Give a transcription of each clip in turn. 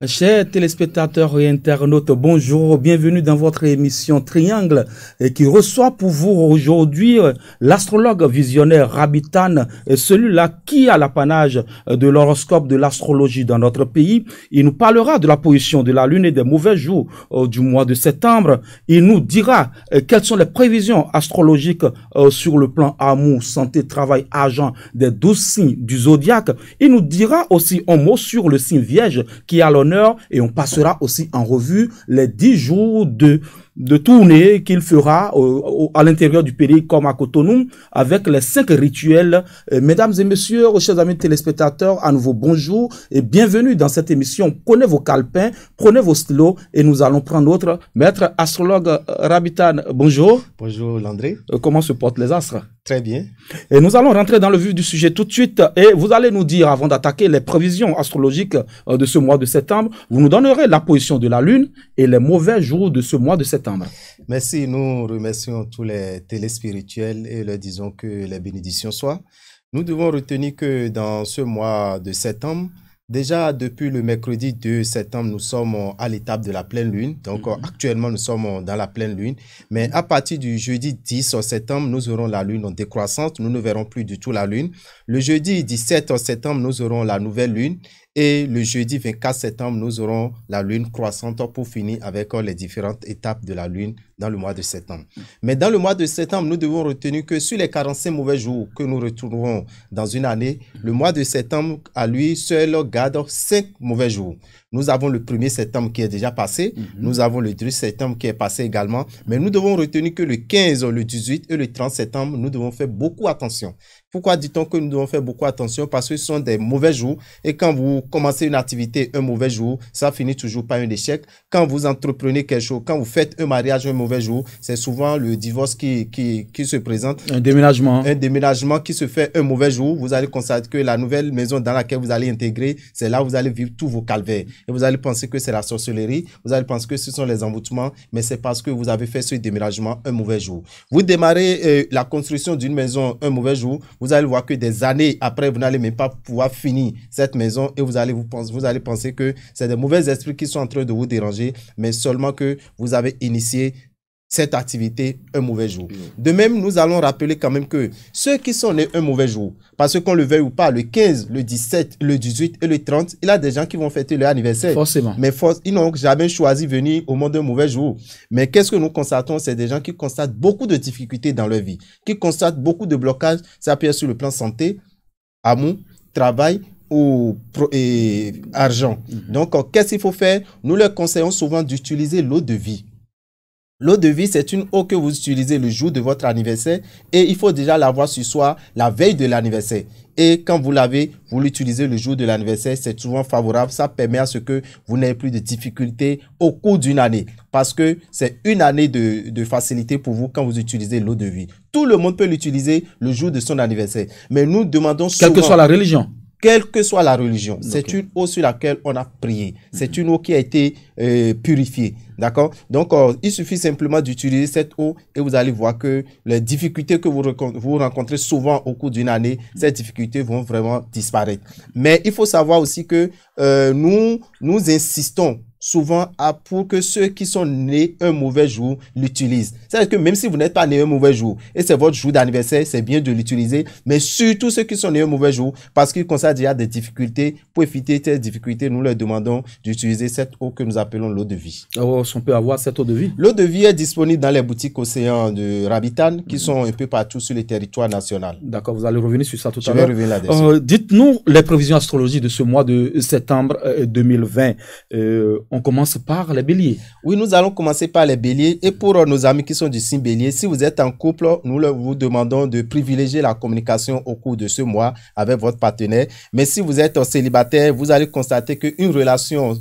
Chers téléspectateurs et internautes, bonjour, bienvenue dans votre émission Triangle qui reçoit pour vous aujourd'hui l'astrologue visionnaire Rabitan, celui-là qui a l'apanage de l'horoscope de l'astrologie dans notre pays. Il nous parlera de la position de la lune et des mauvais jours du mois de septembre. Il nous dira quelles sont les prévisions astrologiques sur le plan amour, santé, travail, argent des 12 signes du zodiaque. Il nous dira aussi un mot sur le signe Vierge qui a l'honneur et on passera aussi en revue les 10 jours de tournée qu'il fera à l'intérieur du pays comme à Cotonou avec les 5 rituels. Mesdames et messieurs, chers amis téléspectateurs, à nouveau bonjour et bienvenue dans cette émission. Prenez vos calepins, prenez vos stylos et nous allons prendre notre maître astrologue Rabitan. Bonjour. Bonjour Landré. Comment se portent les astres? Très bien. Et nous allons rentrer dans le vif du sujet tout de suite et vous allez nous dire, avant d'attaquer les prévisions astrologiques de ce mois de septembre, vous nous donnerez la position de la lune et les mauvais jours de ce mois de septembre. Merci, nous remercions tous les téléspirituels et leur disons que les bénédictions soient. Nous devons retenir que dans ce mois de septembre, déjà depuis le mercredi 2 septembre, nous sommes à l'étape de la pleine lune. Donc actuellement, nous sommes dans la pleine lune. Mais à partir du jeudi 10 septembre, nous aurons la lune en décroissance. Nous ne verrons plus du tout la lune. Le jeudi 17 septembre, nous aurons la nouvelle lune. Et le jeudi 24 septembre, nous aurons la lune croissante pour finir avec les différentes étapes de la lune dans le mois de septembre. Mais dans le mois de septembre, nous devons retenir que sur les 45 mauvais jours que nous retrouverons dans une année, le mois de septembre, à lui seul, garde 5 mauvais jours. Nous avons le 1er septembre qui est déjà passé. Nous avons le 2 septembre qui est passé également. Mais nous devons retenir que le 15, le 18 et le 30 septembre, nous devons faire beaucoup attention. Pourquoi dit-on que nous devons faire beaucoup attention? Parce que ce sont des mauvais jours. Et quand vous commencez une activité un mauvais jour, ça finit toujours par un échec. Quand vous entreprenez quelque chose, quand vous faites un mariage un mauvais jour, c'est souvent le divorce qui se présente. Un déménagement. Un déménagement qui se fait un mauvais jour. Vous allez constater que la nouvelle maison dans laquelle vous allez intégrer, c'est là où vous allez vivre tous vos calvaires. Et vous allez penser que c'est la sorcellerie. Vous allez penser que ce sont les envoûtements. Mais c'est parce que vous avez fait ce déménagement un mauvais jour. Vous démarrez la construction d'une maison un mauvais jour. Vous allez voir que des années après, vous n'allez même pas pouvoir finir cette maison et vous allez penser que c'est des mauvais esprits qui sont en train de vous déranger, mais seulement que vous avez initié cette activité un mauvais jour. De même, nous allons rappeler quand même que ceux qui sont nés un mauvais jour, parce qu'on le veuille ou pas, le 15, le 17, le 18 et le 30, il y a des gens qui vont fêter leur anniversaire. Forcément. Mais ils n'ont jamais choisi de venir au monde d'un mauvais jour. Mais qu'est-ce que nous constatons? C'est des gens qui constatent beaucoup de difficultés dans leur vie, qui constatent beaucoup de blocages, ça peut être sur le plan santé, amour, travail, et argent. Donc, qu'est-ce qu'il faut faire? Nous leur conseillons souvent d'utiliser l'eau de vie. L'eau de vie, c'est une eau que vous utilisez le jour de votre anniversaire et il faut déjà l'avoir sur soi la veille de l'anniversaire. Et quand vous l'avez, vous l'utilisez le jour de l'anniversaire, c'est souvent favorable. Ça permet à ce que vous n'ayez plus de difficultés au cours d'une année. Parce que c'est une année de facilité pour vous quand vous utilisez l'eau de vie. Tout le monde peut l'utiliser le jour de son anniversaire. Mais nous demandons souvent... Quelle que soit la religion. Quelle que soit la religion, c'est une eau sur laquelle on a prié. C'est une eau qui a été purifiée. D'accord? Donc, il suffit simplement d'utiliser cette eau et vous allez voir que les difficultés que vous rencontrez souvent au cours d'une année, ces difficultés vont vraiment disparaître. Mais il faut savoir aussi que nous insistons souvent pour que ceux qui sont nés un mauvais jour l'utilisent. C'est-à-dire que même si vous n'êtes pas né un mauvais jour et c'est votre jour d'anniversaire, c'est bien de l'utiliser, mais surtout ceux qui sont nés un mauvais jour parce qu'ils constatent déjà des difficultés. Pour éviter ces difficultés, nous leur demandons d'utiliser cette eau que nous appelons l'eau de vie. Oh, on peut avoir cette eau de vie? L'eau de vie est disponible dans les boutiques Océan de Rabitan qui sont un peu partout sur le territoire national. D'accord, vous allez revenir sur ça tout à l'heure. Je vais revenir là-dessus. Dites-nous les prévisions astrologiques de ce mois de septembre 2020. On commence par les béliers. Oui, nous allons commencer par les béliers. Et pour nos amis qui sont du signe bélier, si vous êtes en couple, nous vous demandons de privilégier la communication au cours de ce mois avec votre partenaire. Mais si vous êtes célibataire, vous allez constater qu'une relation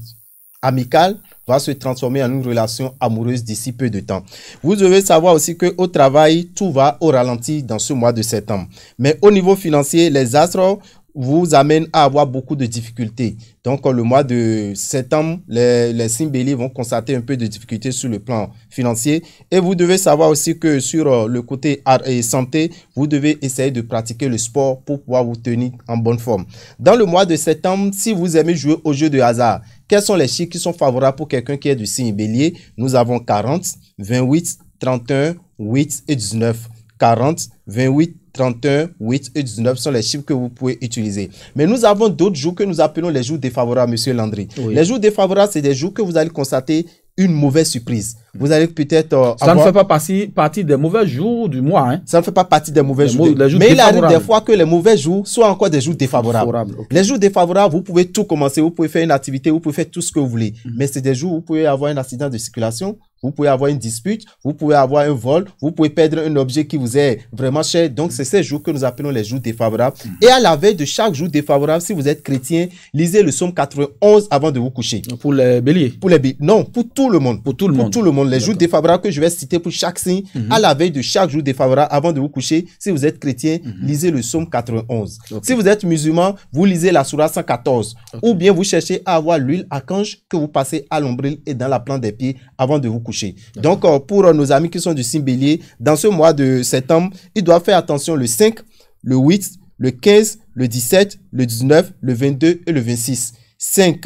amicale va se transformer en une relation amoureuse d'ici peu de temps. Vous devez savoir aussi qu'au travail, tout va au ralenti dans ce mois de septembre. Mais au niveau financier, les astres vous amène à avoir beaucoup de difficultés. Donc, le mois de septembre, les signes béliers vont constater un peu de difficultés sur le plan financier. Et vous devez savoir aussi que sur le côté art et santé, vous devez essayer de pratiquer le sport pour pouvoir vous tenir en bonne forme. Dans le mois de septembre, si vous aimez jouer aux jeux de hasard, quels sont les chiffres qui sont favorables pour quelqu'un qui est du signe bélier? Nous avons 40, 28, 31, 8 et 19. 40, 28, 31, 8 et 19 sont les chiffres que vous pouvez utiliser. Mais nous avons d'autres jours que nous appelons les jours défavorables, Monsieur Landry. Oui. Les jours défavorables, c'est des jours que vous allez constater une mauvaise surprise. Vous allez peut-être ça ne fait pas partie des mauvais jours du mois. Hein? Ça ne fait pas partie des mauvais jours. Mais il arrive des fois que les mauvais jours soient encore des jours défavorables. Okay. Les jours défavorables, vous pouvez tout commencer. Vous pouvez faire une activité, vous pouvez faire tout ce que vous voulez. Mais c'est des jours où vous pouvez avoir un accident de circulation, vous pouvez avoir une dispute, vous pouvez avoir un vol, vous pouvez perdre un objet qui vous est vraiment cher. Donc, c'est ces jours que nous appelons les jours défavorables. Et à la veille de chaque jour défavorable, si vous êtes chrétien, lisez le psaume 91 avant de vous coucher. Pour les béliers? Pour les béliers. Non, pour tout le monde. Pour tout le monde. Pour tout le monde. Les jours défavorables que je vais citer pour chaque signe, à la veille de chaque jour défavorable avant de vous coucher, si vous êtes chrétien, lisez le psaume 91. Okay. Si vous êtes musulman, vous lisez la sourate 114. Okay. Ou bien vous cherchez à avoir l'huile archange que vous passez à l'ombrelle et dans la plante des pieds avant de vous coucher. Okay. Donc, pour nos amis qui sont du signe bélier, dans ce mois de septembre, ils doivent faire attention le 5, le 8, le 15, le 17, le 19, le 22 et le 26. 5,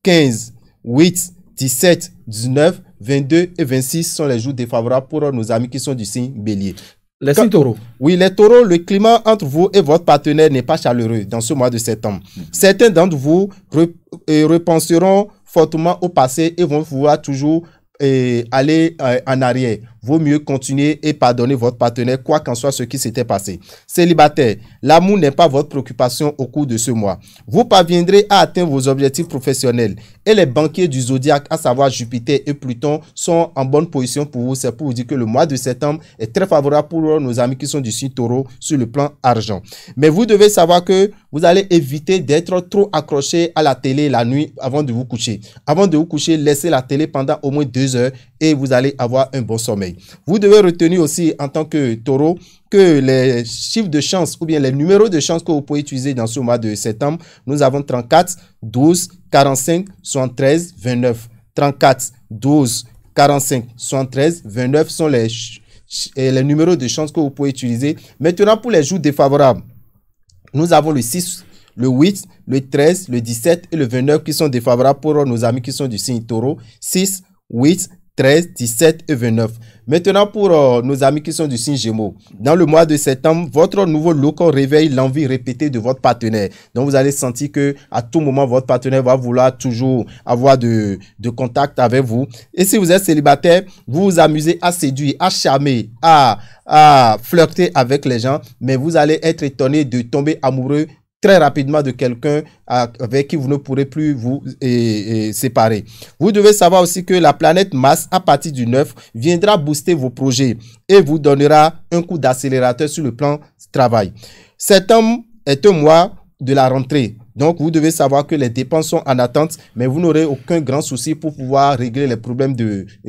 15, 8, 17, 19, 22 et 26 sont les jours défavorables pour nos amis qui sont du signe bélier. Les signes taureaux. Oui, les taureaux, le climat entre vous et votre partenaire n'est pas chaleureux dans ce mois de septembre. Certains d'entre vous repenseront fortement au passé et vont vouloir toujours aller en arrière. Vaut mieux continuer et pardonner votre partenaire, quoi qu'en soit ce qui s'était passé. Célibataire, l'amour n'est pas votre préoccupation au cours de ce mois. Vous parviendrez à atteindre vos objectifs professionnels. Et les banquiers du zodiaque, à savoir Jupiter et Pluton, sont en bonne position pour vous. C'est pour vous dire que le mois de septembre est très favorable pour nos amis qui sont du signe taureau sur le plan argent. Mais vous devez savoir que vous allez éviter d'être trop accroché à la télé la nuit avant de vous coucher. Avant de vous coucher, laissez la télé pendant au moins 2 heures et vous allez avoir un bon sommeil. Vous devez retenir aussi en tant que taureau que les chiffres de chance ou bien les numéros de chance que vous pouvez utiliser dans ce mois de septembre, nous avons 34, 12, 45, 73, 29. 34, 12, 45, 73, 29 sont les numéros de chance que vous pouvez utiliser. Maintenant, pour les jours défavorables, nous avons le 6, le 8, le 13, le 17 et le 29 qui sont défavorables pour nos amis qui sont du signe taureau. 6, 8, 13, 17 et 29. Maintenant, pour nos amis qui sont du signe Gémeaux, dans le mois de septembre, votre nouveau look réveille l'envie répétée de votre partenaire. Donc, vous allez sentir que à tout moment, votre partenaire va vouloir toujours avoir de contact avec vous. Et si vous êtes célibataire, vous vous amusez à séduire, à charmer, à flirter avec les gens, mais vous allez être étonné de tomber amoureux très rapidement de quelqu'un avec qui vous ne pourrez plus vous séparer. Vous devez savoir aussi que la planète Mars, à partir du 9, viendra booster vos projets et vous donnera un coup d'accélérateur sur le plan travail. Septembre est un mois de la rentrée. Donc, vous devez savoir que les dépenses sont en attente, mais vous n'aurez aucun grand souci pour pouvoir régler les problèmes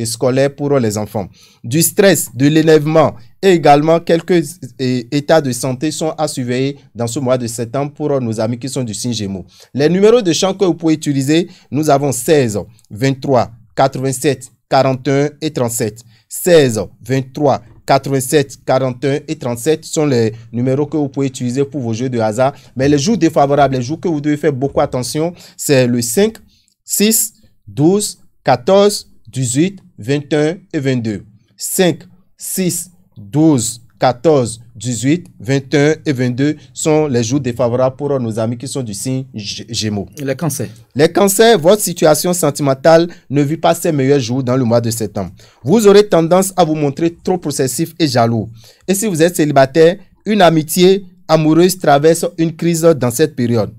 scolaires pour les enfants. Du stress, de l'énervement et également quelques états de santé sont à surveiller dans ce mois de septembre pour nos amis qui sont du signe Gémeaux. Les numéros de chance que vous pouvez utiliser, nous avons 16, 23, 87, 41 et 37. 16, 23, 87, 41 et 37 sont les numéros que vous pouvez utiliser pour vos jeux de hasard. Mais les jours défavorables, les jours que vous devez faire beaucoup attention, c'est le 5, 6, 12, 14, 18, 21 et 22. 5, 6, 12, 14, 18, 21 et 22 sont les jours défavorables pour nos amis qui sont du signe Gémeaux. Les cancers. Les cancers, votre situation sentimentale ne vit pas ses meilleurs jours dans le mois de septembre. Vous aurez tendance à vous montrer trop possessif et jaloux. Et si vous êtes célibataire, une amitié amoureuse traverse une crise dans cette période.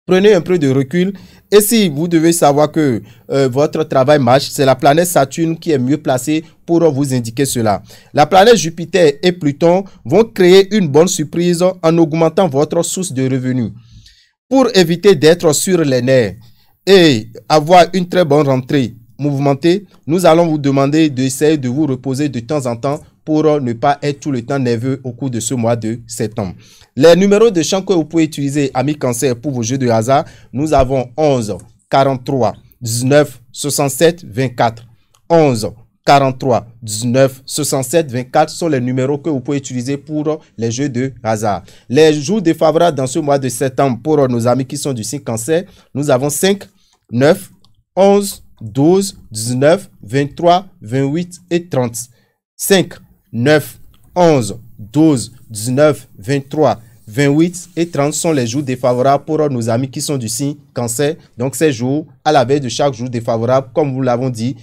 Prenez un peu de recul et si vous devez savoir que votre travail marche, c'est la planète Saturne qui est mieux placée pour vous indiquer cela. La planète Jupiter et Pluton vont créer une bonne surprise en augmentant votre source de revenus. Pour éviter d'être sur les nerfs et avoir une très bonne rentrée mouvementée, nous allons vous demander d'essayer de vous reposer de temps en temps pour ne pas être tout le temps nerveux au cours de ce mois de septembre. Les numéros de chance que vous pouvez utiliser, amis Cancer, pour vos jeux de hasard, nous avons 11, 43, 19, 67, 24. 11, 43, 19, 67, 24 sont les numéros que vous pouvez utiliser pour les jeux de hasard. Les jours défavorables dans ce mois de septembre pour nos amis qui sont du signe Cancer, nous avons 5, 9, 11, 12, 19, 23, 28 et 30. 5, 9, 11, 12, 19, 23, 28 et 30 sont les jours défavorables pour nos amis qui sont du signe Cancer. Donc ces jours, à la veille de chaque jour défavorable, comme vous l'avons dit,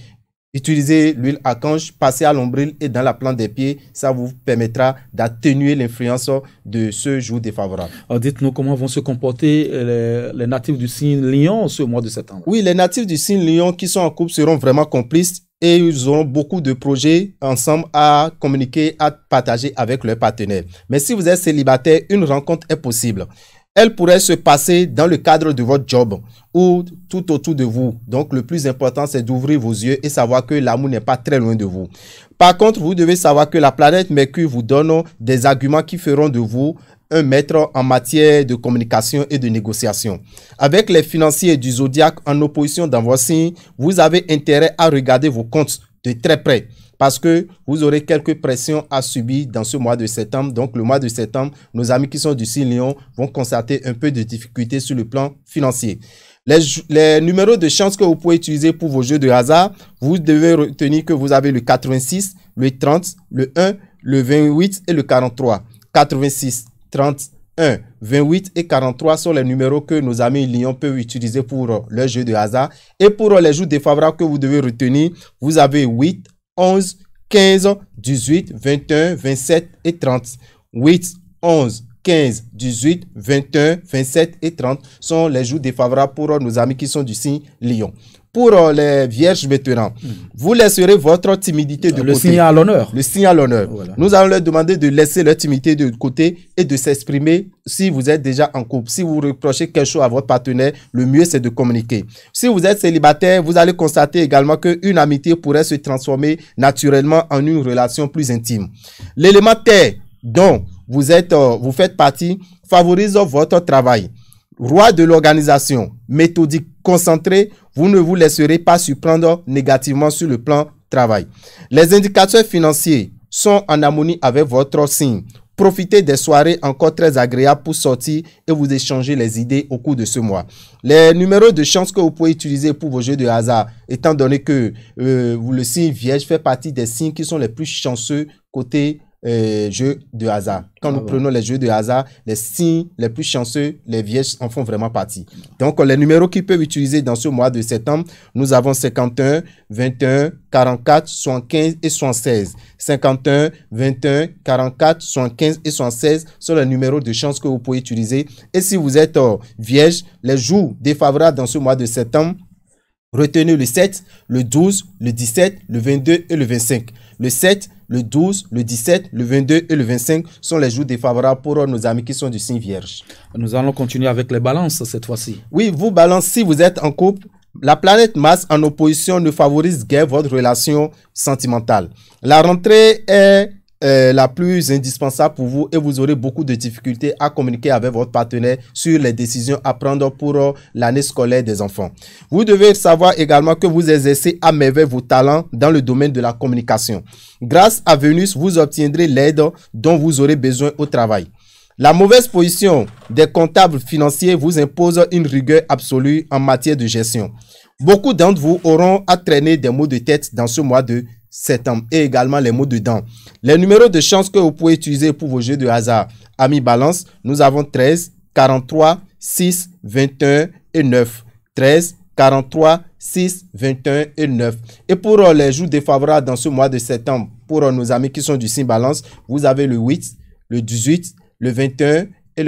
utilisez l'huile archange, passez à l'ombril et dans la plante des pieds. Ça vous permettra d'atténuer l'influence de ce jour défavorable. Alors dites-nous comment vont se comporter les natifs du signe Lion ce mois de septembre. Oui, les natifs du signe Lion qui sont en couple seront vraiment complices et ils auront beaucoup de projets ensemble à communiquer, à partager avec leurs partenaires. Mais si vous êtes célibataire, une rencontre est possible. Elle pourrait se passer dans le cadre de votre job ou tout autour de vous. Donc, le plus important, c'est d'ouvrir vos yeux et savoir que l'amour n'est pas très loin de vous. Par contre, vous devez savoir que la planète Mercure vous donne des arguments qui feront de vous un maître en matière de communication et de négociation. Avec les financiers du zodiaque en opposition dans vos signes, vous avez intérêt à regarder vos comptes de très près, parce que vous aurez quelques pressions à subir dans ce mois de septembre. Donc, le mois de septembre, nos amis qui sont du signe Lion vont constater un peu de difficultés sur le plan financier. Les numéros de chance que vous pouvez utiliser pour vos jeux de hasard, vous devez retenir que vous avez le 86, le 30, le 1, le 28 et le 43. 86, 30, 1, 28 et 43 sont les numéros que nos amis Lion peuvent utiliser pour leurs jeux de hasard. Et pour les jours défavorables que vous devez retenir, vous avez 8, 11, 15, 18, 21, 27 et 30. 8, 11, 15, 18, 21, 27 et 30 sont les jours défavorables pour nos amis qui sont du signe Lion. Pour les vierges maintenant, vous laisserez votre timidité de côté. Le signe à l'honneur. Le signe à l'honneur. Voilà. Nous allons leur demander de laisser leur timidité de côté et de s'exprimer si vous êtes déjà en couple. Si vous reprochez quelque chose à votre partenaire, le mieux c'est de communiquer. Si vous êtes célibataire, vous allez constater également qu'une amitié pourrait se transformer naturellement en une relation plus intime. L'élément terre dont vous faites partie favorise votre travail. Roi de l'organisation, méthodique, concentré, vous ne vous laisserez pas surprendre négativement sur le plan travail. Les indicateurs financiers sont en harmonie avec votre signe. Profitez des soirées encore très agréables pour sortir et vous échanger les idées au cours de ce mois. Les numéros de chance que vous pouvez utiliser pour vos jeux de hasard, étant donné que le signe Vierge fait partie des signes qui sont les plus chanceux côté jeux de hasard. Quand nous prenons les jeux de hasard, les signes les plus chanceux, les vierges en font vraiment partie. Donc, les numéros qu'ils peuvent utiliser dans ce mois de septembre, nous avons 51, 21, 44, 75 et 76. 51, 21, 44, 75 et 76 sont les numéros de chance que vous pouvez utiliser. Et si vous êtes vierge, les jours défavorables dans ce mois de septembre, retenez le 7, le 12, le 17, le 22 et le 25. Le 7, le 12, le 17, le 22 et le 25 sont les jours défavorables pour nos amis qui sont du signe Vierge. Nous allons continuer avec les balances cette fois-ci. Oui, vous balance, si vous êtes en couple, la planète Mars en opposition ne favorise guère votre relation sentimentale. La rentrée est la plus indispensable pour vous et vous aurez beaucoup de difficultés à communiquer avec votre partenaire sur les décisions à prendre pour l'année scolaire des enfants. Vous devez savoir également que vous exercez à merveille vos talents dans le domaine de la communication. Grâce à Vénus, vous obtiendrez l'aide dont vous aurez besoin au travail. La mauvaise position des comptables financiers vous impose une rigueur absolue en matière de gestion. Beaucoup d'entre vous auront à traîner des maux de tête dans ce mois de septembre et également les maux de dents. Les numéros de chance que vous pouvez utiliser pour vos jeux de hasard, amis balance, nous avons 13, 43, 6, 21 et 9. 13, 43, 6, 21 et 9. Et pour les jours défavorables dans ce mois de septembre, pour nos amis qui sont du signe balance, vous avez le 8, le 18, le 21 et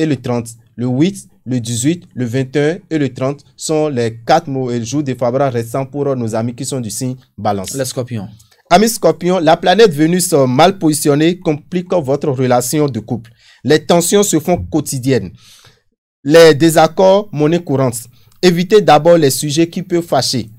le 30. Le 8, le 18, le 21 et le 30 sont les 4 jours défavorables restants pour nos amis qui sont du signe balance. Les scorpions. Amis scorpions, la planète Vénus mal positionnée complique votre relation de couple. Les tensions se font quotidiennes. Les désaccords, monnaie courante. Évitez d'abord les sujets qui peuvent fâcher.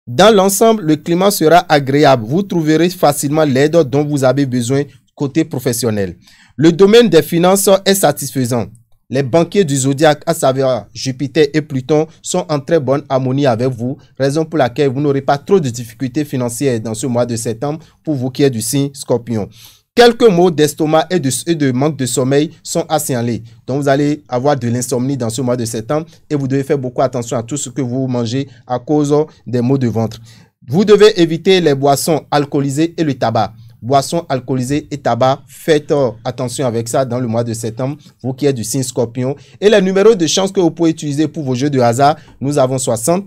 Dans l'ensemble, le climat sera agréable. Vous trouverez facilement l'aide dont vous avez besoin côté professionnel. Le domaine des finances est satisfaisant. Les banquiers du zodiaque, à savoir Jupiter et Pluton, sont en très bonne harmonie avec vous, raison pour laquelle vous n'aurez pas trop de difficultés financières dans ce mois de septembre pour vous qui êtes du signe Scorpion. Quelques maux d'estomac et de manque de sommeil sont à signaler. Donc, vous allez avoir de l'insomnie dans ce mois de septembre et vous devez faire beaucoup attention à tout ce que vous mangez à cause des maux de ventre. Vous devez éviter les boissons alcoolisées et le tabac. Boissons alcoolisées et tabac, faites attention avec ça dans le mois de septembre, vous qui êtes du signe Scorpion. Et les numéros de chance que vous pouvez utiliser pour vos jeux de hasard, nous avons 60,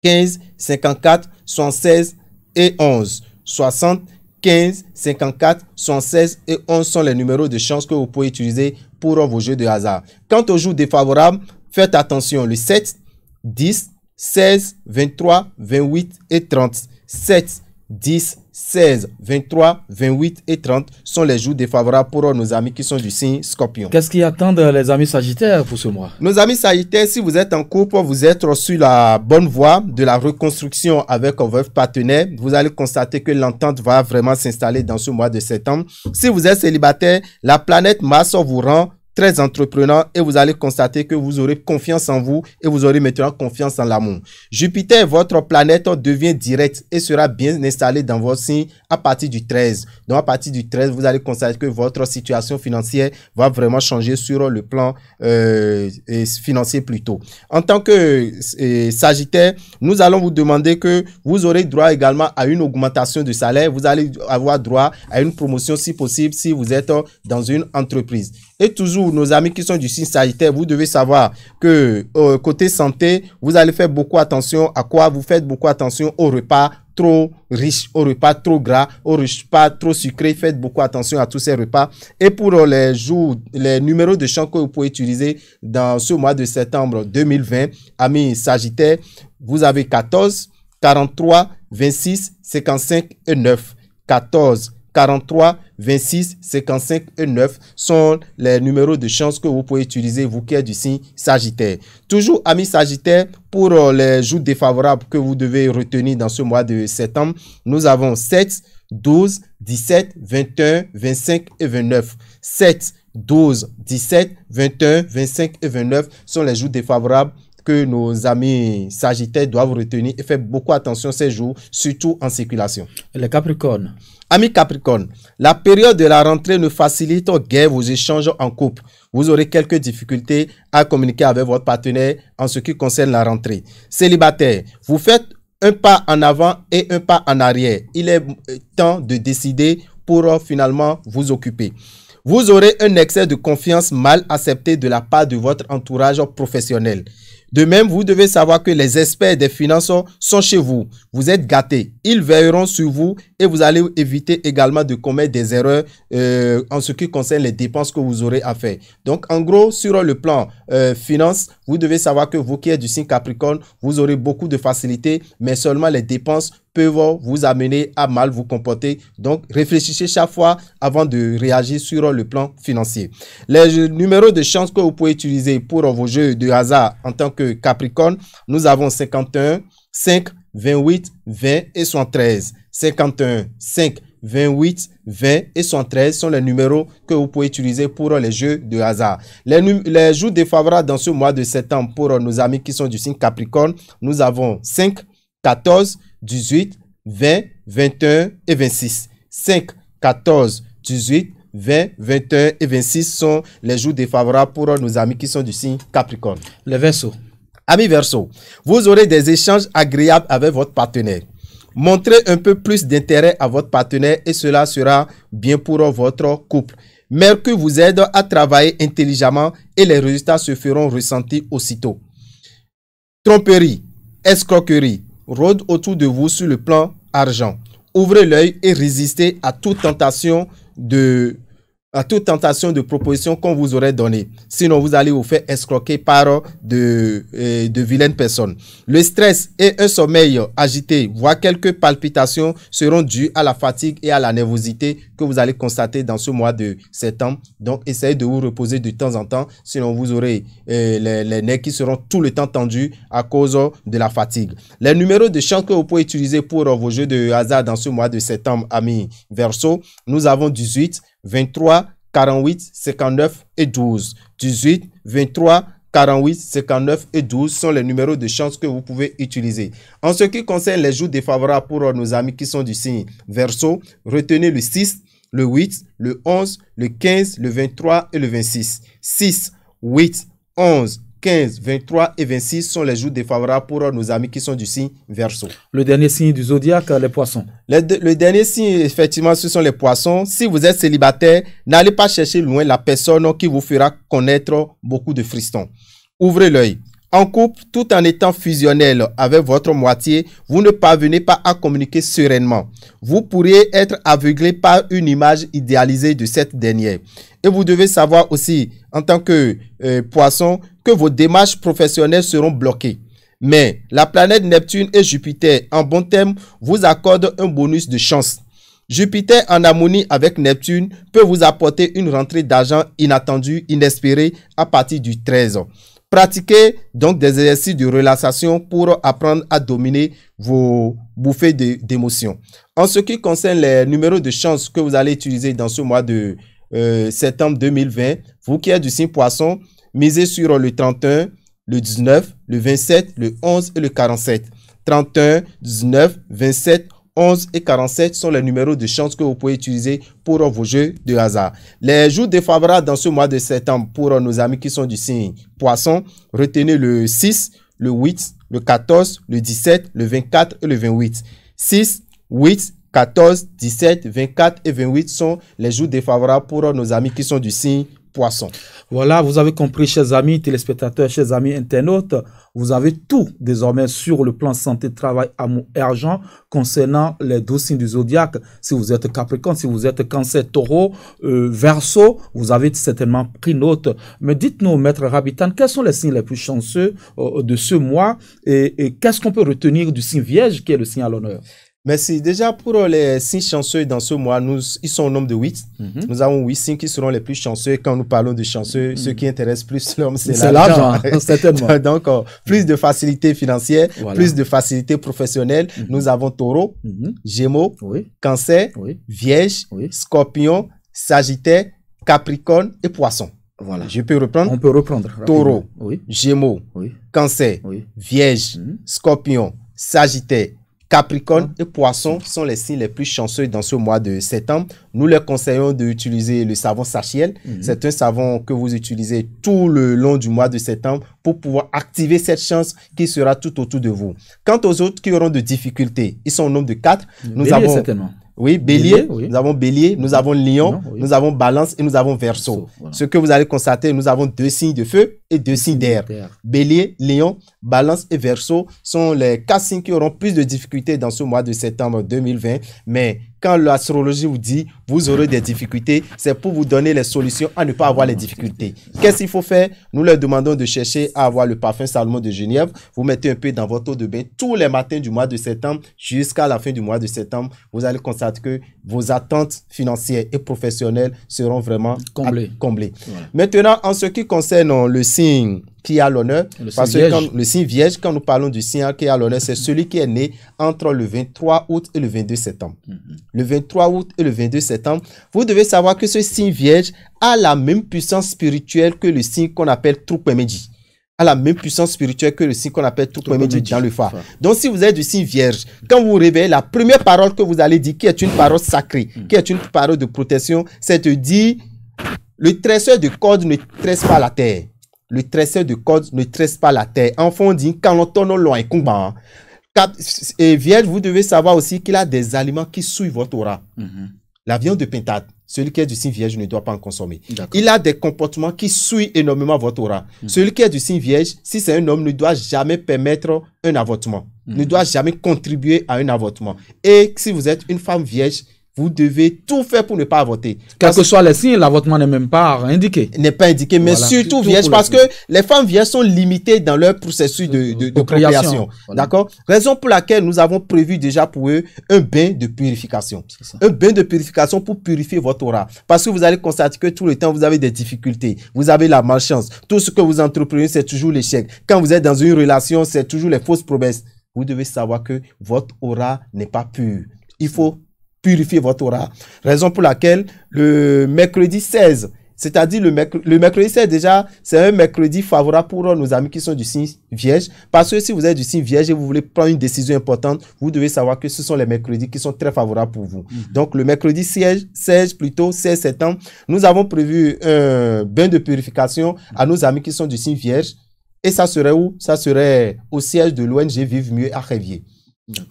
15, 54, 76 et 11. 60, 15, 54, 76 et 11 sont les numéros de chance que vous pouvez utiliser pour vos jeux de hasard. Quant aux jours défavorables, faites attention, le 7, 10, 16, 23, 28 et 30. 7, 10, 16, 23, 28 et 30 sont les jours défavorables pour nos amis qui sont du signe Scorpion. Qu'est-ce qui attendent les amis Sagittaires pour ce mois? Nos amis Sagittaires, si vous êtes en couple, vous êtes sur la bonne voie de la reconstruction avec votre partenaire. Vous allez constater que l'entente va vraiment s'installer dans ce mois de septembre. Si vous êtes célibataire, la planète Mars vous rend très entreprenant et vous allez constater que vous aurez confiance en vous et vous aurez maintenant confiance en l'amour. Jupiter, votre planète, devient directe et sera bien installée dans votre signe à partir du 13. Donc à partir du 13, vous allez constater que votre situation financière va vraiment changer sur le plan financier plutôt. En tant que Sagittaire, nous allons vous demander que vous aurez droit également à une augmentation de salaire. Vous allez avoir droit à une promotion si possible si vous êtes dans une entreprise. Et toujours, nos amis qui sont du signe Sagittaire, vous devez savoir que côté santé, vous allez faire beaucoup attention à quoi? Vous faites beaucoup attention aux repas trop riches, aux repas trop gras, aux repas trop sucrés. Faites beaucoup attention à tous ces repas. Et pour les jours, les numéros de chance que vous pouvez utiliser dans ce mois de septembre 2020, amis Sagittaire, vous avez 14, 43, 26, 55 et 9. 14, 43, 26, 55 et 9 sont les numéros de chance que vous pouvez utiliser, vous qui êtes du signe Sagittaire. Toujours, amis Sagittaire, pour les jours défavorables que vous devez retenir dans ce mois de septembre, nous avons 7, 12, 17, 21, 25 et 29. 7, 12, 17, 21, 25 et 29 sont les jours défavorables que nos amis Sagittaires doivent retenir et faire beaucoup attention ces jours, surtout en circulation. Les Capricornes. Amis Capricorne, la période de la rentrée ne facilite guère vos échanges en couple. Vous aurez quelques difficultés à communiquer avec votre partenaire en ce qui concerne la rentrée. Célibataire, vous faites un pas en avant et un pas en arrière. Il est temps de décider pour finalement vous occuper. Vous aurez un excès de confiance mal accepté de la part de votre entourage professionnel. De même, vous devez savoir que les experts des finances sont chez vous. Vous êtes gâtés. Ils veilleront sur vous et vous allez éviter également de commettre des erreurs en ce qui concerne les dépenses que vous aurez à faire. Donc, en gros, sur le plan finance, vous devez savoir que vous qui êtes du signe Capricorne, vous aurez beaucoup de facilité, mais seulement les dépenses peuvent vous amener à mal vous comporter. Donc, réfléchissez chaque fois avant de réagir sur le plan financier. Les numéros de chance que vous pouvez utiliser pour vos jeux de hasard en tant que Capricorne, nous avons 51, 5, 28, 20 et 73. 51, 5, 28, 20 et 73 sont les numéros que vous pouvez utiliser pour les jeux de hasard. Les jours défavorables dans ce mois de septembre pour nos amis qui sont du signe Capricorne, nous avons 5, 14, 18, 20, 21 et 26. 5, 14, 18, 20, 21 et 26 sont les jours défavorables pour nos amis qui sont du signe Capricorne. Les Verseaux. Amis Verseaux, vous aurez des échanges agréables avec votre partenaire. Montrez un peu plus d'intérêt à votre partenaire et cela sera bien pour votre couple. Mercure vous aide à travailler intelligemment et les résultats se feront ressentir aussitôt. Tromperie, escroquerie rôde autour de vous sur le plan argent. Ouvrez l'œil et résistez à toute tentation de à toute tentation de proposition qu'on vous aurait donnée. Sinon, vous allez vous faire escroquer par de vilaines personnes. Le stress et un sommeil agité, voire quelques palpitations seront dus à la fatigue et à la nervosité que vous allez constater dans ce mois de septembre. Donc, essayez de vous reposer de temps en temps. Sinon, vous aurez les nerfs qui seront tout le temps tendus à cause de la fatigue. Les numéros de chance que vous pouvez utiliser pour vos jeux de hasard dans ce mois de septembre, amis Verseau, nous avons 18, 23, 48, 59 et 12. 18, 23, 48, 59 et 12 sont les numéros de chance que vous pouvez utiliser. En ce qui concerne les jours défavorables pour nos amis qui sont du signe Verseau, retenez le 6, le 8, le 11, le 15, le 23 et le 26. 6, 8, 11, 15, 23 et 26 sont les jours défavorables pour nos amis qui sont du signe Verseau. Le dernier signe du zodiaque, les poissons. Le dernier signe, effectivement, ce sont les poissons. Si vous êtes célibataire, n'allez pas chercher loin la personne qui vous fera connaître beaucoup de frissons. Ouvrez l'œil. En couple, tout en étant fusionnel avec votre moitié, vous ne parvenez pas à communiquer sereinement. Vous pourriez être aveuglé par une image idéalisée de cette dernière. Et vous devez savoir aussi, en tant que poisson, que vos démarches professionnelles seront bloquées. Mais la planète Neptune et Jupiter, en bon terme, vous accordent un bonus de chance. Jupiter en harmonie avec Neptune peut vous apporter une rentrée d'argent inattendue, inespérée à partir du 13. Pratiquez donc des exercices de relaxation pour apprendre à dominer vos bouffées d'émotions. En ce qui concerne les numéros de chance que vous allez utiliser dans ce mois de septembre 2020, vous qui êtes du signe Poisson, misez sur le 31, le 19, le 27, le 11 et le 47. 31, 19, 27, 11 et 47 sont les numéros de chance que vous pouvez utiliser pour vos jeux de hasard. Les jours défavorables dans ce mois de septembre pour nos amis qui sont du signe Poisson, retenez le 6, le 8, le 14, le 17, le 24 et le 28. 6, 8, 14, 17, 24 et 28 sont les jours défavorables pour nos amis qui sont du signe Poisson. Voilà, vous avez compris, chers amis téléspectateurs, chers amis internautes, vous avez tout désormais sur le plan santé, travail, amour et argent concernant les 12 signes du zodiaque. Si vous êtes Capricorne, si vous êtes Cancer, Taureau, Verseau, vous avez certainement pris note. Mais dites-nous, Maître Rabitan, quels sont les signes les plus chanceux de ce mois et qu'est-ce qu'on peut retenir du signe Vierge qui est le signe à l'honneur? Merci. Déjà, pour les signes chanceux dans ce mois, ils sont au nombre de 8. Nous avons 8 signes qui seront les plus chanceux. Quand nous parlons de chanceux, ce qui intéresse plus l'homme, c'est l'argent. Certainement. Donc, plus de facilité financière, voilà. Plus de facilité professionnelle. Nous avons Taureau, Gémeaux, Cancer, Vierge, Scorpion, Sagittaire, Capricorne et Poisson. Voilà. Je peux reprendre? On peut reprendre. Taureau, Gémeaux, Cancer, Vierge, Scorpion, Sagittaire, Capricorne et Poisson sont les signes les plus chanceux dans ce mois de septembre. Nous leur conseillons d'utiliser le savon Sachiel. C'est un savon que vous utilisez tout le long du mois de septembre pour pouvoir activer cette chance qui sera tout autour de vous. Quant aux autres qui auront de difficultés, ils sont au nombre de 4. Nous avons certainement. Oui, Bélier, nous avons Bélier, nous avons Lion, nous avons Balance et nous avons Verseau. Voilà. Ce que vous allez constater, nous avons 2 signes de feu et 2 signes d'air. Bélier, Lion, Balance et Verseau sont les 4 signes qui auront plus de difficultés dans ce mois de septembre 2020. Mais quand l'astrologie vous dit vous aurez des difficultés, c'est pour vous donner les solutions à ne pas avoir les difficultés. Qu'est-ce qu'il faut faire? Nous leur demandons de chercher à avoir le parfum Salomon de Genève. Vous mettez un peu dans votre eau de bain tous les matins du mois de septembre jusqu'à la fin du mois de septembre. Vous allez constater que vos attentes financières et professionnelles seront vraiment comblées. Voilà. Maintenant, en ce qui concerne le signe qui a l'honneur, parce que le signe Vierge, quand nous parlons du signe qui a l'honneur, c'est celui qui est né entre le 23 août et le 22 septembre. Le 23 août et le 22 septembre, vous devez savoir que ce signe Vierge a la même puissance spirituelle que le signe qu'on appelle Troupemedi. A la même puissance spirituelle que le signe qu'on appelle Troupemedi dans le phare. Donc, si vous êtes du signe Vierge, quand vous vous réveillez, la première parole que vous allez dire, qui est une parole sacrée, qui est une parole de protection, c'est de dire le tresseur de cordes ne tresse pas la terre. Le tresseur de cordes ne tresse pas la terre. Enfant, on dit, quand on tourne loin, et Vierge, vous devez savoir aussi qu'il a des aliments qui souillent votre aura. La viande de pintade, celui qui est du signe Vierge ne doit pas en consommer. Il a des comportements qui souillent énormément votre aura. Celui qui est du signe Vierge, si c'est un homme, ne doit jamais permettre un avortement. Ne doit jamais contribuer à un avortement. Et si vous êtes une femme vierge, vous devez tout faire pour ne pas avorter. Quels que soient les signes, l'avortement n'est même pas indiqué. N'est pas indiqué, mais voilà, surtout vierge, parce que les femmes vierges sont limitées dans leur processus de procréation. Voilà. D'accord? Raison pour laquelle nous avons prévu déjà pour eux un bain de purification. Un bain de purification pour purifier votre aura. Parce que vous allez constater que tout le temps, vous avez des difficultés. Vous avez la malchance. Tout ce que vous entreprenez, c'est toujours l'échec. Quand vous êtes dans une relation, c'est toujours les fausses promesses. Vous devez savoir que votre aura n'est pas pure. Il faut purifier votre aura. Raison pour laquelle le mercredi 16, c'est-à-dire le mercredi 16 déjà, c'est un mercredi favorable pour nos amis qui sont du signe vierge. Parce que si vous êtes du signe vierge et vous voulez prendre une décision importante, vous devez savoir que ce sont les mercredis qui sont très favorables pour vous. Donc le mercredi 16 septembre, nous avons prévu un bain de purification à nos amis qui sont du signe vierge. Et ça serait où? Ça serait au siège de l'ONG Vive Mieux à Révier.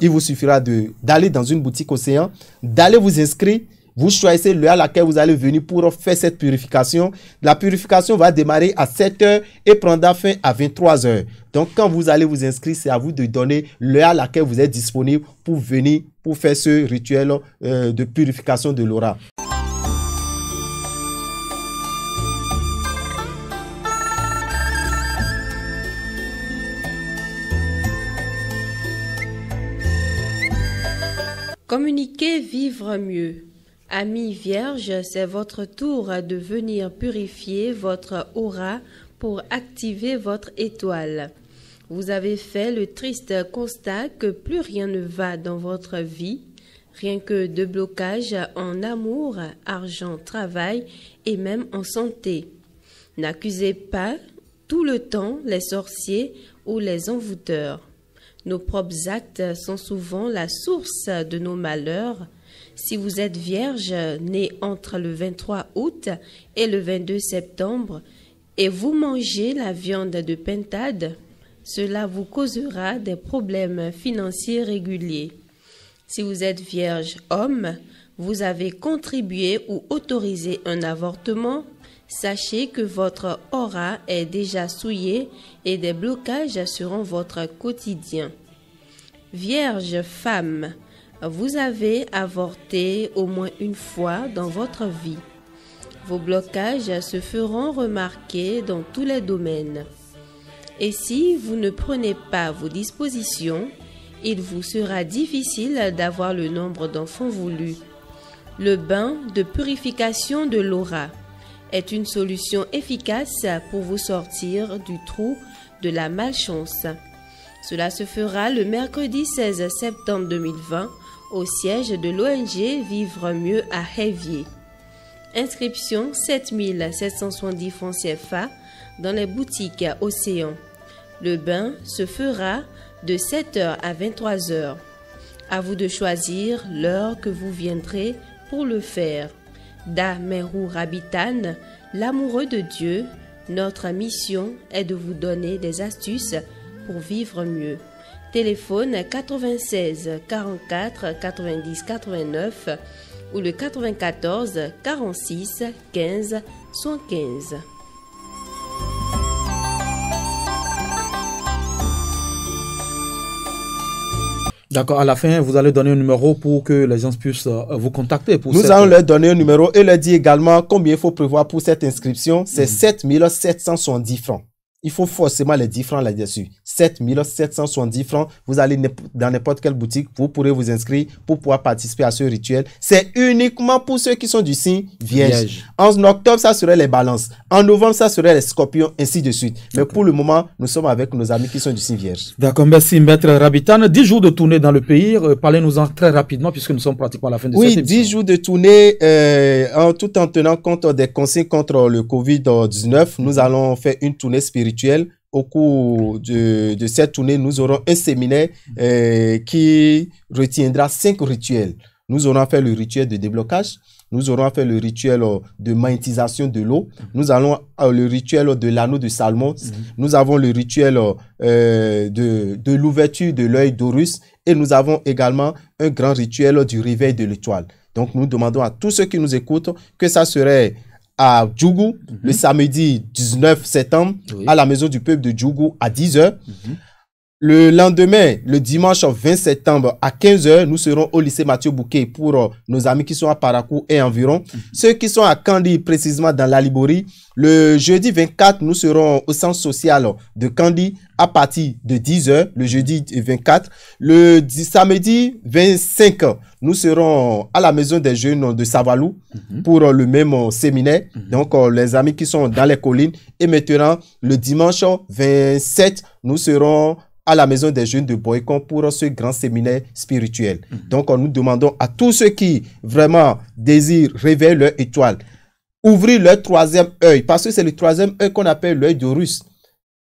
Il vous suffira d'aller dans une boutique Océan, d'aller vous inscrire. Vous choisissez l'heure à laquelle vous allez venir pour faire cette purification. La purification va démarrer à 7 h et prendra fin à 23 h. Donc, quand vous allez vous inscrire, c'est à vous de donner l'heure à laquelle vous êtes disponible pour venir pour faire ce rituel de purification de l'aura. Communiquer, vivre mieux. Amis vierges, c'est votre tour de venir purifier votre aura pour activer votre étoile. Vous avez fait le triste constat que plus rien ne va dans votre vie, rien que de blocages en amour, argent, travail et même en santé. N'accusez pas tout le temps les sorciers ou les envoûteurs. Nos propres actes sont souvent la source de nos malheurs. Si vous êtes vierge, né entre le 23 août et le 22 septembre, et vous mangez la viande de pintade, cela vous causera des problèmes financiers réguliers. Si vous êtes vierge homme, vous avez contribué ou autorisé un avortement, sachez que votre aura est déjà souillée et des blocages seront votre quotidien. Vierge femme, vous avez avorté au moins une fois dans votre vie. Vos blocages se feront remarquer dans tous les domaines. Et si vous ne prenez pas vos dispositions, il vous sera difficile d'avoir le nombre d'enfants voulus. Le bain de purification de l'aura est une solution efficace pour vous sortir du trou de la malchance. Cela se fera le mercredi 16 septembre 2020 au siège de l'ONG Vivre Mieux à Révier. Inscription 7770 francs CFA dans les boutiques Océan. Le bain se fera de 7 h à 23 h. À vous de choisir l'heure que vous viendrez pour le faire. Da Merou Rabitan, l'amoureux de Dieu, notre mission est de vous donner des astuces pour vivre mieux. Téléphone 96 44 90 89 ou le 94 46 15 115. D'accord, à la fin, vous allez donner un numéro pour que les gens puissent vous contacter. Nous allons leur donner un numéro et leur dire également combien il faut prévoir pour cette inscription. C'est 7770 francs. Il faut forcément les 10 francs là-dessus. 7770 francs. Vous allez dans n'importe quelle boutique, vous pourrez vous inscrire pour pouvoir participer à ce rituel. C'est uniquement pour ceux qui sont du signe vierge. En octobre, ça serait les balances. En novembre, ça serait les scorpions, ainsi de suite. Mais pour le moment, nous sommes avec nos amis qui sont du signe vierge. D'accord, merci Maître Rabitan. 10 jours de tournée dans le pays. Parlez-nous-en très rapidement puisque nous sommes pratiquement à la fin de cette émission. Oui, 10 jours de tournée, tout en tenant compte des consignes contre le Covid-19. Nous allons faire une tournée spirituelle. Au cours de cette tournée, nous aurons un séminaire qui retiendra 5 rituels. Nous aurons fait le rituel de déblocage, nous aurons fait le rituel de magnétisation de l'eau, nous allons le rituel de l'anneau de Salmon, nous avons le rituel de l'ouverture de l'œil d'Horus et nous avons également un grand rituel du réveil de l'étoile. Donc nous demandons à tous ceux qui nous écoutent que ça serait à Djougou, le samedi 19 septembre, à la maison du peuple de Djougou à 10 h. Le lendemain, le dimanche 20 septembre à 15 h, nous serons au lycée Mathieu Bouquet pour nos amis qui sont à Parakou et environ. Ceux qui sont à Kandy, précisément dans la Liborie, le jeudi 24, nous serons au centre social de Kandy à partir de 10 h, le jeudi 24. Le samedi 25, nous serons à la maison des jeunes de Savalou pour le même séminaire. Donc, les amis qui sont dans les collines. Et maintenant, le dimanche 27, nous serons à la maison des jeunes de Boycon pour ce grand séminaire spirituel. Donc, nous demandons à tous ceux qui vraiment désirent réveiller leur étoile, ouvrir leur troisième œil, parce que c'est le troisième œil qu'on appelle l'œil d'Horus.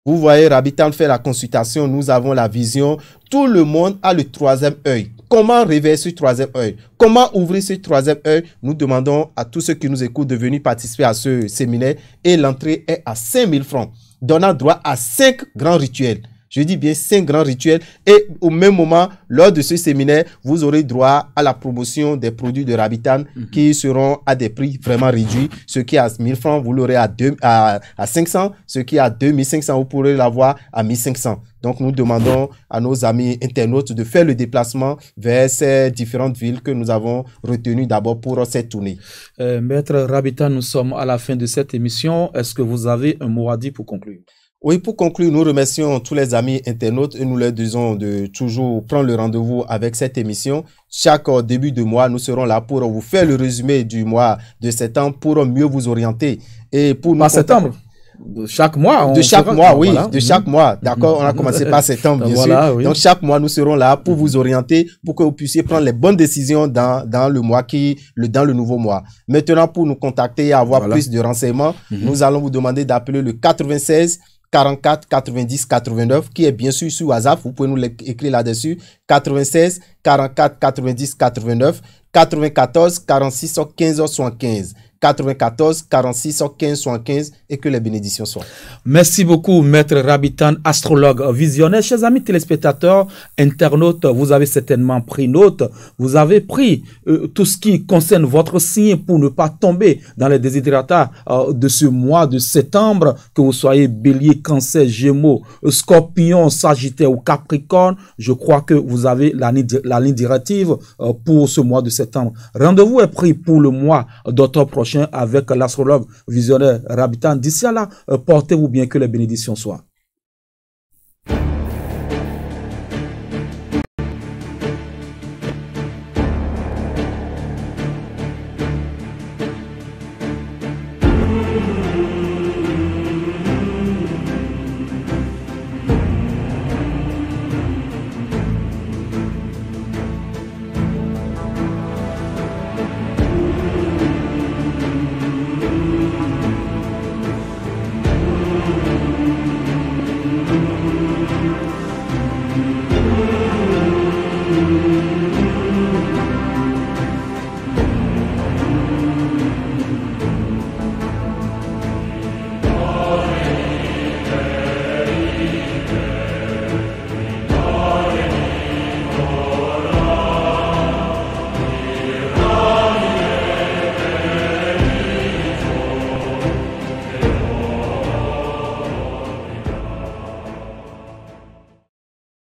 Vous voyez, Rabitan fait la consultation, nous avons la vision. Tout le monde a le troisième œil. Comment réveiller ce troisième œil? Comment ouvrir ce troisième œil? Nous demandons à tous ceux qui nous écoutent de venir participer à ce séminaire et l'entrée est à 5 000 francs, donnant droit à 5 grands rituels. Je dis bien 5 grands rituels et au même moment, lors de ce séminaire, vous aurez droit à la promotion des produits de Rabitan qui seront à des prix vraiment réduits. Ce qui est à 1000 francs, vous l'aurez à 500. Ce qui est à 2500, vous pourrez l'avoir à 1500. Donc, nous demandons à nos amis internautes de faire le déplacement vers ces différentes villes que nous avons retenues d'abord pour cette tournée. Maître Rabitan, nous sommes à la fin de cette émission. Est-ce que vous avez un mot à dire pour conclure? Oui, pour conclure, nous remercions tous les amis internautes et nous leur disons de toujours prendre le rendez-vous avec cette émission. Chaque début de mois, nous serons là pour vous faire le résumé du mois de septembre pour mieux vous orienter. Et pour Pas septembre, de chaque mois. De chaque mois, oui, de chaque mois. D'accord, on a commencé par septembre, bien sûr. Oui. Donc, chaque mois, nous serons là pour vous orienter, pour que vous puissiez prendre les bonnes décisions dans le mois dans le nouveau mois. Maintenant, pour nous contacter et avoir plus de renseignements, nous allons vous demander d'appeler le 96 44 90 89 qui est bien sûr sur WhatsApp. Vous pouvez nous l'écrire là-dessus. 96 44 90 89 94 46 15 75. 94 46 15 75 et que les bénédictions soient. Merci beaucoup, Maître Rabitan, astrologue visionnaire. Chers amis téléspectateurs, internautes, vous avez certainement pris note. Vous avez pris tout ce qui concerne votre signe pour ne pas tomber dans les désidératas de ce mois de septembre, que vous soyez bélier, cancer, gémeaux, scorpion, sagittaire ou capricorne. Je crois que vous avez la ligne directive pour ce mois de septembre. Rendez-vous est pris pour le mois d'octobre prochain avec l'astrologue visionnaire Rabitan. D'ici là, portez-vous bien, que les bénédictions soient.